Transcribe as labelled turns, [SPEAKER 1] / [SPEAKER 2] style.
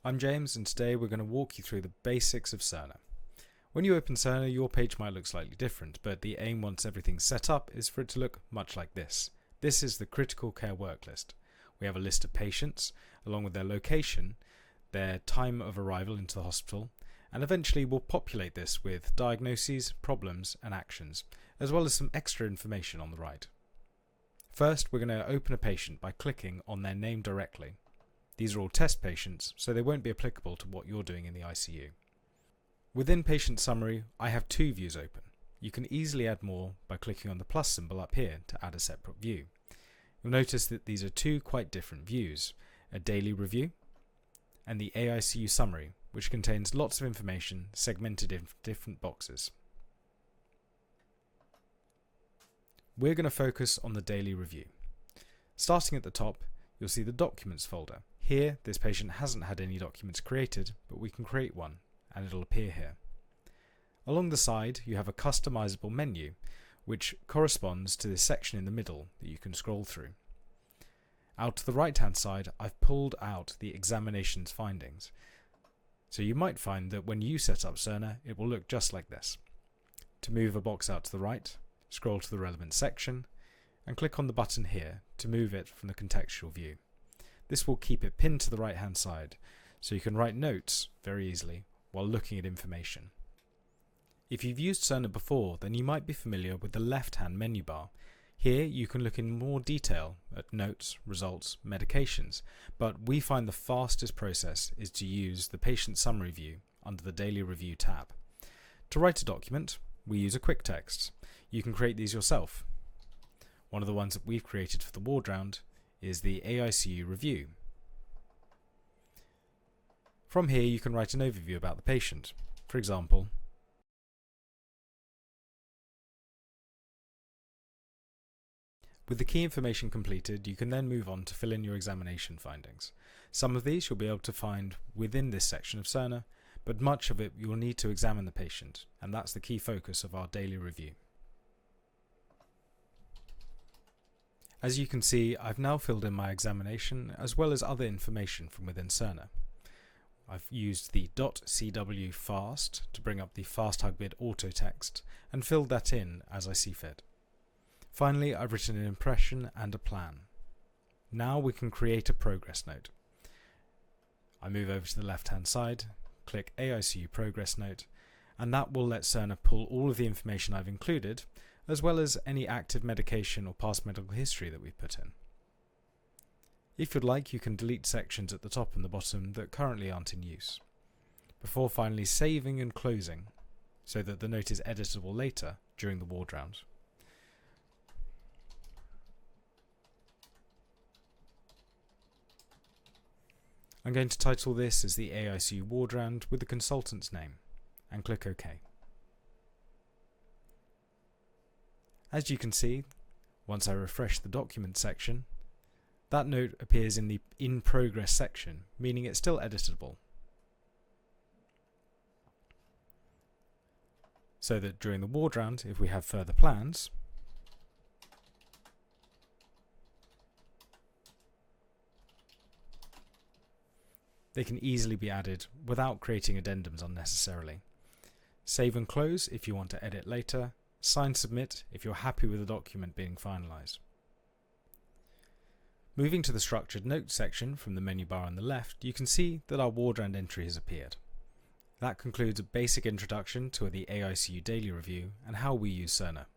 [SPEAKER 1] I'm James, and today we're going to walk you through the basics of Cerner. When you open Cerner, your page might look slightly different, but the aim once everything's set up is for it to look much like this. This is the critical care work list. We have a list of patients, along with their location, their time of arrival into the hospital, and eventually we'll populate this with diagnoses, problems, and actions, as well as some extra information on the right. First, we're going to open a patient by clicking on their name directly. These are all test patients, so they won't be applicable to what you're doing in the ICU. Within Patient Summary, I have two views open. You can easily add more by clicking on the plus symbol up here to add a separate view. You'll notice that these are two quite different views, a daily review and the AICU Summary, which contains lots of information segmented in different boxes. We're going to focus on the daily review. Starting at the top, you'll see the Documents folder. Here, this patient hasn't had any documents created, but we can create one, and it'll appear here. Along the side, you have a customizable menu, which corresponds to this section in the middle that you can scroll through. Out to the right-hand side, I've pulled out the examination's findings. So you might find that when you set up Cerner, it will look just like this. To move a box out to the right, scroll to the relevant section, and click on the button here to move it from the contextual view. This will keep it pinned to the right-hand side, so you can write notes very easily while looking at information. If you've used Cerner before, then you might be familiar with the left-hand menu bar. Here you can look in more detail at notes, results, medications, but we find the fastest process is to use the Patient Summary view under the Daily Review tab. To write a document, we use a quick text. You can create these yourself. One of the ones that we've created for the ward round is the AICU review. From here you can write an overview about the patient. For example, with the key information completed, you can then move on to fill in your examination findings. Some of these you'll be able to find within this section of Cerner, but much of it you'll need to examine the patient, and that's the key focus of our daily review. As you can see, I've now filled in my examination as well as other information from within Cerner. I've used the .cw fast to bring up the fast hugbid auto text and filled that in as I see fit. Finally, I've written an impression and a plan. Now we can create a progress note. I move over to the left-hand side, click AICU progress note, and that will let Cerner pull all of the information I've included, as well as any active medication or past medical history that we've put in. If you'd like, you can delete sections at the top and the bottom that currently aren't in use, before finally saving and closing, so that the note is editable later during the ward round. I'm going to title this as the AICU ward round with the consultant's name, and click OK. As you can see, once I refresh the document section, that note appears in the In Progress section, meaning it's still editable. So that during the ward round, if we have further plans, they can easily be added without creating addendums unnecessarily. Save and close if you want to edit later. Sign Submit if you're happy with the document being finalized. Moving to the Structured Notes section from the menu bar on the left, you can see that our ward round entry has appeared. That concludes a basic introduction to the AICU Daily Review and how we use Cerner.